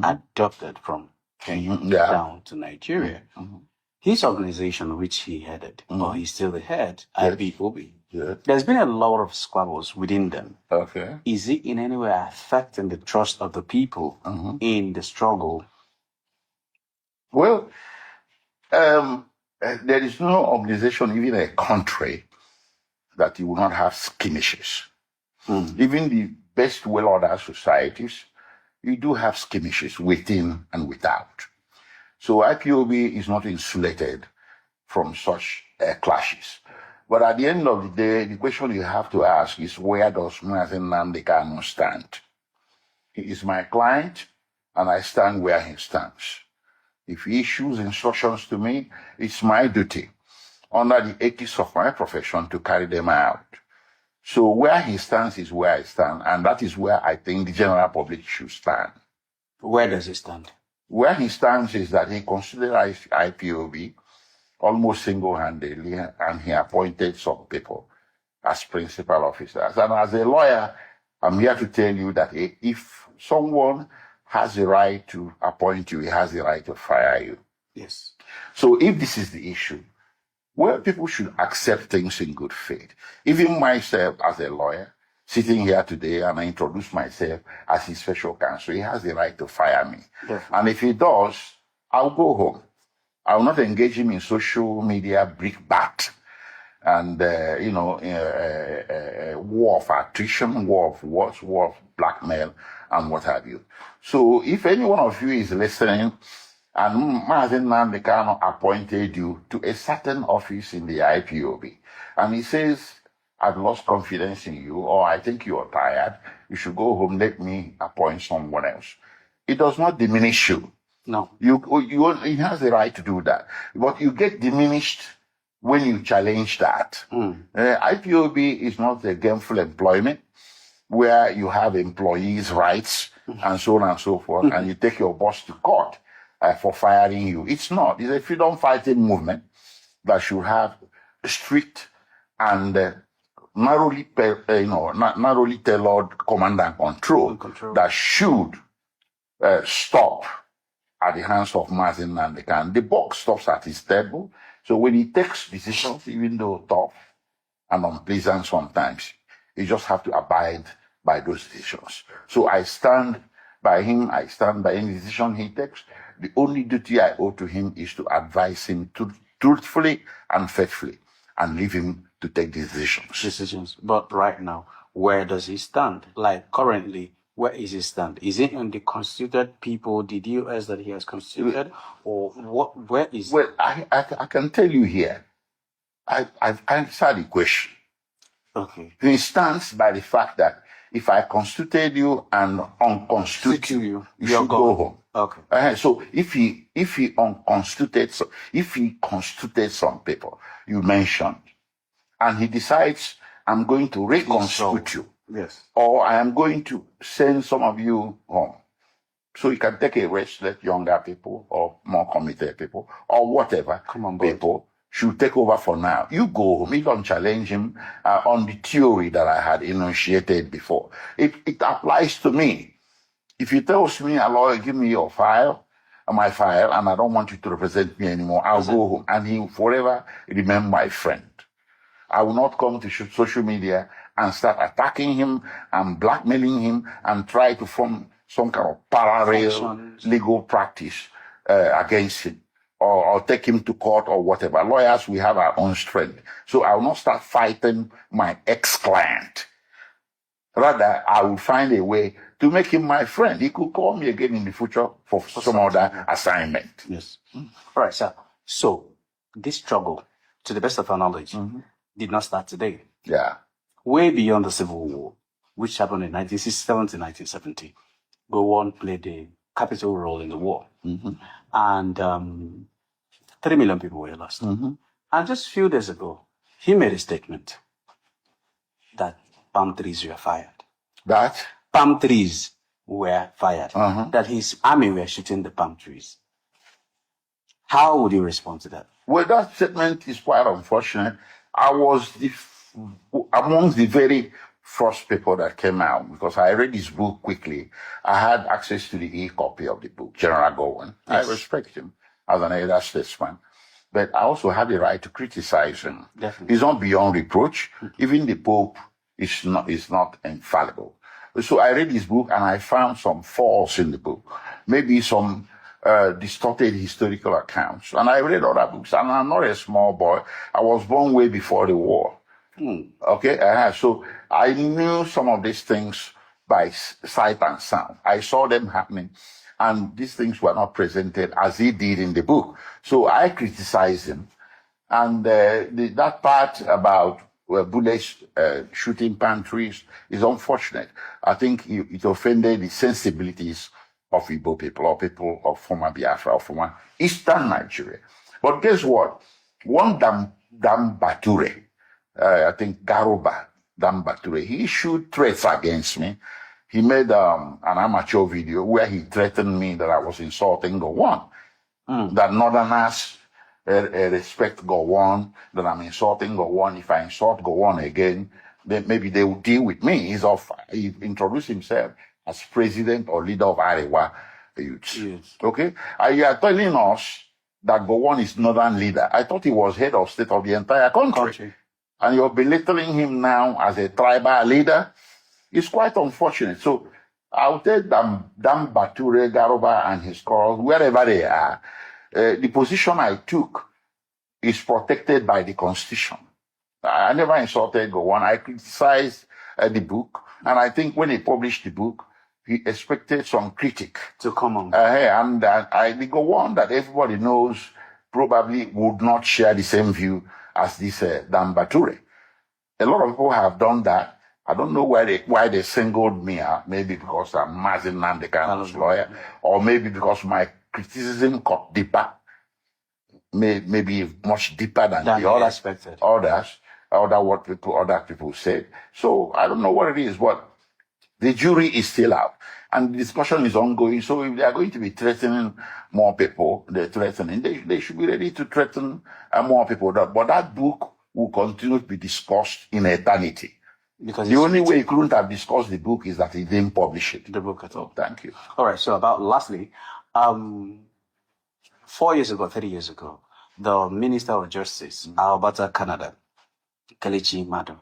adopted from Kenya down to Nigeria. His organization, which he headed, or he's still the head, IPOB, there's been a lot of squabbles within them. Okay. Is it in any way affecting the trust of the people in the struggle? Well, there is no organization, even a country, that you will not have skirmishes. Even the best well-ordered societies, you do have skirmishes within and without. So IPOB is not insulated from such clashes. But at the end of the day, the question you have to ask is, where does Mazen Nnamdi Kanu stand? He is my client, and I stand where he stands. If he issues instructions to me, it's my duty, under the ethics of my profession, to carry them out. So where he stands is where I stand, and that is where I think the general public should stand. Where does he stand? Where he stands is that he considers IPOB almost single-handedly, and he appointed some people as principal officers. And as a lawyer, I'm here to tell you that if someone has the right to appoint you, he has the right to fire you. Yes. So if this is the issue, well, people should accept things in good faith. Even myself as a lawyer, sitting here today, and I introduce myself as his special counsel, he has the right to fire me. Definitely. And if he does, I'll go home. I will not engage him in social media brickbat and, war of attrition, war of words, war of blackmail, and what have you. So if any one of you is listening, and Mazen Nnamdi Kanu appointed you to a certain office in the IPOB, and he says, I've lost confidence in you, or I think you're tired, you should go home, let me appoint someone else. It does not diminish you. No. He has the right to do that. But you get diminished when you challenge that. IPOB is not a gainful employment where you have employees' rights and so on and so forth, and you take your boss to court for firing you. It's not. It's a freedom fighting movement that should have strict and narrowly tailored command and control. That should stop at the hands of Mazen Nnamdi Kanu. The buck stops at his table. So when he takes decisions, even though tough and unpleasant sometimes, you just have to abide by those decisions. So I stand by him. I stand by any decision he takes. The only duty I owe to him is to advise him truthfully and faithfully, and leave him to take decisions. But right now, where does he stand? Like currently, where is his stand? Is it in the constituted people, the DOS that he has constituted, or what? Where is? Well, I can tell you here. I've answered the question. Okay. He stands by the fact that if I constituted you and unconstitute you, you should go home. Okay. So if he constituted some people you mentioned, and he decides, I'm going to reconstitute you. Yes. Or I am going to send some of you home. So you can take a rest, let younger people or more committed people or whatever people should take over for now. You go home. You don't challenge him on the theory that I had enunciated before. It applies to me. If he tells me, a lawyer, give me your file, my file, and I don't want you to represent me anymore, I'll go home. And he will forever remain my friend. I will not come to social media and start attacking him and blackmailing him and try to form some kind of parallel legal practice against him or take him to court or whatever. Lawyers, we have our own strength. So I will not start fighting my ex-client. Rather, I will find a way to make him my friend. He could call me again in the future for some other assignment. Yes. All right, sir. So this struggle, to the best of our knowledge, did not start today. Yeah. Way beyond the Civil War, which happened in 1967 to 1970, Gowon played a capital role in the war. And 3 million people were lost. And just a few days ago, he made a statement that palm trees were fired. That? Palm trees were fired. That his army were shooting the palm trees. How would you respond to that? Well, that statement is quite unfortunate. I was amongst the very first people that came out, because I read his book quickly. I had access to the e-copy of the book, General Gowan. Yes. I respect him as an elder statesman. But I also have the right to criticize him. Definitely. He's not beyond reproach. Even the Pope is not infallible. So I read his book and I found some faults in the book. Maybe some distorted historical accounts. And I read other books, and I'm not a small boy. I was born way before the war. Okay, so I knew some of these things by sight and sound. I saw them happening, and these things were not presented as he did in the book. So I criticized him, and that part about bullets shooting pantries is unfortunate. I think it offended the sensibilities of Igbo people, or people of former Biafra, or former Eastern Nigeria. But guess what? One Dam Bature, I think Garuba Dam Bature, he issued threats against me. He made an amateur video where he threatened me that I was insulting Gowon, that Northerners respect Gowon, that I'm insulting Gowon. If I insult Gowon again, then maybe they will deal with me. He introduced himself as president or leader of Arewa Youth. Yes. Okay? You are telling us that Gowon is northern leader. I thought he was head of state of the entire country. And you're belittling him now as a tribal leader. It's quite unfortunate. So I'll tell Dam Bature, Garuba, and his corps, wherever they are, the position I took is protected by the Constitution. I never insulted Gowon. I criticized the book. And I think when he published the book, he expected some critic to come on. And I go on that everybody knows probably would not share the same view as this Dan Bature. A lot of people have done that. I don't know why they singled me out. Maybe because I'm Mazin Nandekano's lawyer, or maybe because my criticism got deeper, maybe much deeper than the other people said. So I don't know what it is, but the jury is still out, and the discussion is ongoing. So if they are going to be threatening more people, they should be ready to threaten more people. But that book will continue to be discussed in eternity. Because the only way he couldn't have discussed the book is that he didn't publish it. The book at all. Thank you. All right. So lastly, 3 years ago, the Minister of Justice, Alberta, Canada, Kelechi Madu,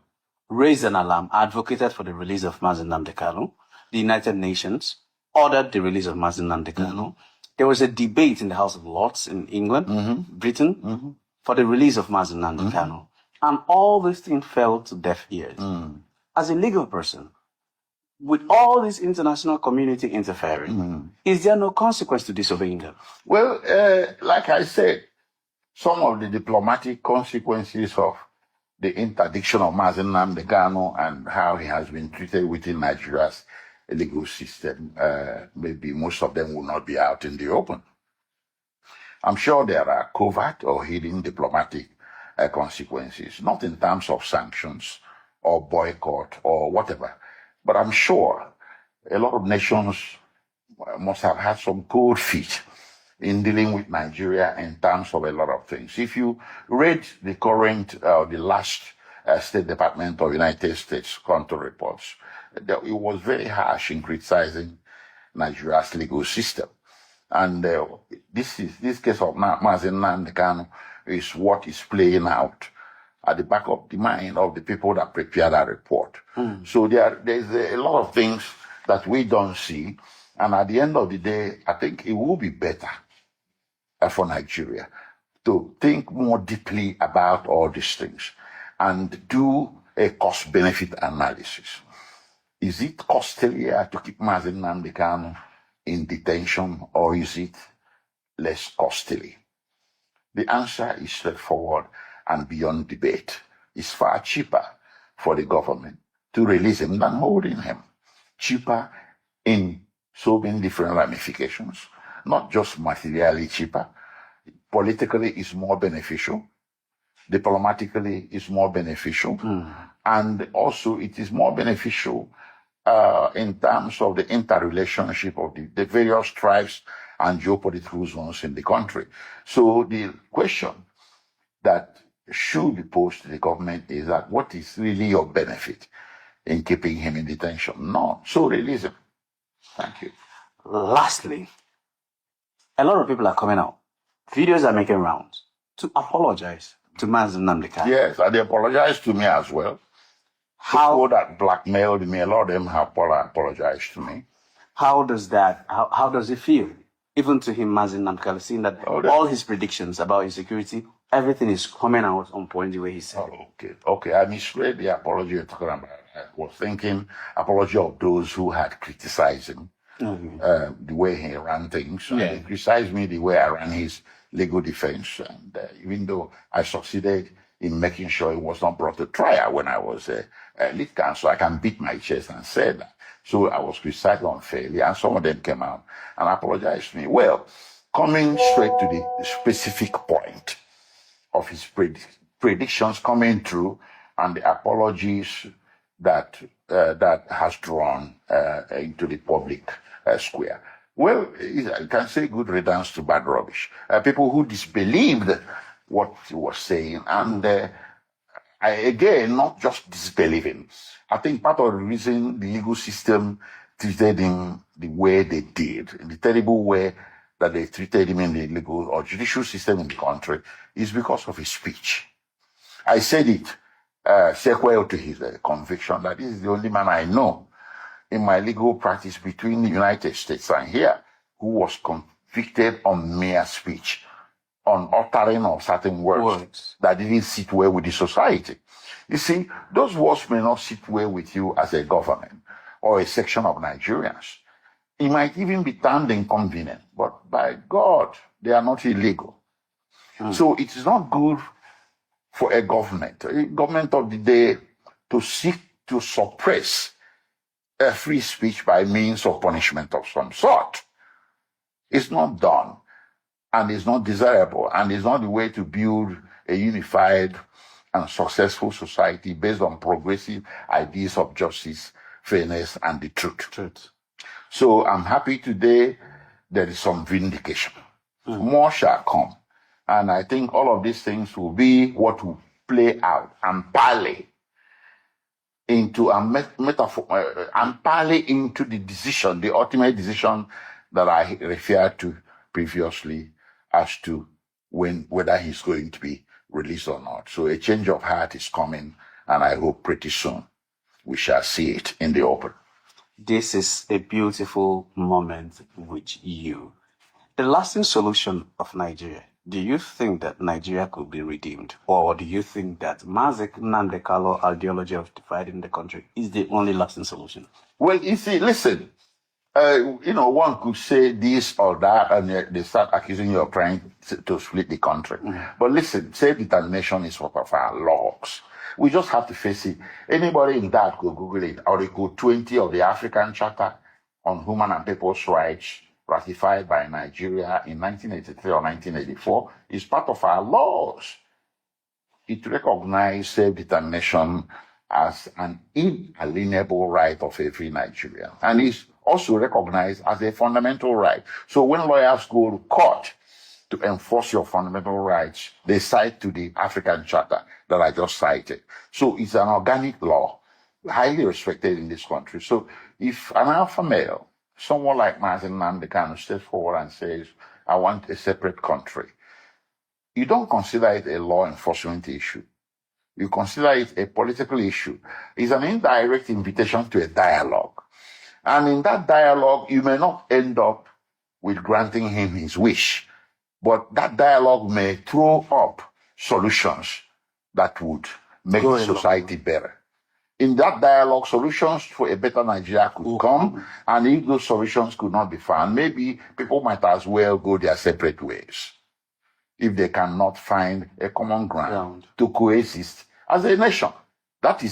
raised an alarm, advocated for the release of Mazi Nnamdi Kanu. The United Nations ordered the release of Mazi Nnamdi Kanu. There was a debate in the House of Lords in England, Britain, for the release of Mazi Nnamdi Kanu. And all these things fell to deaf ears. As a legal person, with all this international community interfering, is there no consequence to disobeying them? Well, like I said, some of the diplomatic consequences of the interdiction of Mazi Nnamdi Kanu and how he has been treated within Nigeria's legal system, maybe most of them will not be out in the open. I'm sure there are covert or hidden diplomatic consequences, not in terms of sanctions or boycott or whatever, but I'm sure a lot of nations must have had some cold feet in dealing with Nigeria in terms of a lot of things. If you read the the last State Department of United States counter reports, it was very harsh in criticizing Nigeria's legal system. And this case of Mazi Nnamdi Kanu is what is playing out at the back of the mind of the people that prepared that report. So there's a lot of things that we don't see. And at the end of the day, I think it will be better for Nigeria to think more deeply about all these things and do a cost-benefit analysis. Is it costlier to keep Mazi Nnamdi Kanu in detention, or is it less costly? The answer is straightforward and beyond debate. It's far cheaper for the government to release him than holding him. Cheaper in so many different ramifications, not just materially cheaper. Politically, it's more beneficial. Diplomatically, it's more beneficial. And also, it is more beneficial in terms of the interrelationship of the various tribes and geopolitical zones in the country. So the question that should be posed to the government is that what is really your benefit in keeping him in detention. No. So release him. Thank you. Lastly, a lot of people are coming out. Videos are making rounds to apologize to Mazi Nnamdi Kanu. Yes, and they apologized to me as well. People that blackmailed me, a lot of them have apologized to me. How does it feel? Even to him, Mazi Nnamdi Kanu, seeing that all his predictions about insecurity, everything is coming out on point the way he said. Okay. I misread the apology you're talking about. I was thinking apology of those who had criticized him, the way he ran things. Yeah. He criticized me the way I ran his legal defense. And even though I succeeded in making sure it was not brought to trial when I was lead counsel, I can beat my chest and say that. So I was criticized unfairly, and some of them came out and apologized to me. Well, coming straight to the specific point of his predictions coming through and the apologies that has drawn into the public square. Well, I can say good riddance to bad rubbish. People who disbelieved what he was saying, and again, not just disbelieving. I think part of the reason the legal system treated him the way they did, in the terrible way that they treated him in the legal or judicial system in the country, is because of his speech. I said it sequel to his conviction that this is the only man I know in my legal practice between the United States and here who was convicted on mere speech, on uttering of certain words that didn't sit well with the society. You see, those words may not sit well with you as a government or a section of Nigerians. It might even be termed inconvenient, but by God, they are not illegal. So it is not good for a government of the day, to seek to suppress a free speech by means of punishment of some sort. It's not done, and it's not desirable, and it's not the way to build a unified and successful society based on progressive ideas of justice, fairness, and the truth. So I'm happy today there is some vindication. More shall come. And I think all of these things will be what will play out and parlay into a metaphor, and parlay into the decision, the ultimate decision that I referred to previously as to whether he's going to be released or not. So a change of heart is coming, and I hope pretty soon we shall see it in the open. This is a beautiful moment with you. The lasting solution of Nigeria. Do you think that Nigeria could be redeemed? Or do you think that Mazi Nnamdi Kanu ideology of dividing the country is the only lasting solution? Well, you see, listen, one could say this or that, and they start accusing you of trying to split the country. But listen, self-determination is part of our laws. We just have to face it. Anybody in that could Google it. Article 20 of the African Charter on Human and People's Rights, ratified by Nigeria in 1983 or 1984, is part of our laws. It recognizes self-determination as an inalienable right of every Nigerian, and is also recognized as a fundamental right. So when lawyers go to court to enforce your fundamental rights, they cite to the African Charter that I just cited. So it's an organic law, highly respected in this country. So if an alpha male, someone like Mazi Nnamdi Kanu, steps forward and says, I want a separate country, you don't consider it a law enforcement issue. You consider it a political issue. It's an indirect invitation to a dialogue. And in that dialogue, you may not end up with granting him his wish, but that dialogue may throw up solutions that would make the society better. In that dialogue, solutions for a better Nigeria could come, and if those solutions could not be found, maybe people might as well go their separate ways if they cannot find a common ground to coexist as a nation. That is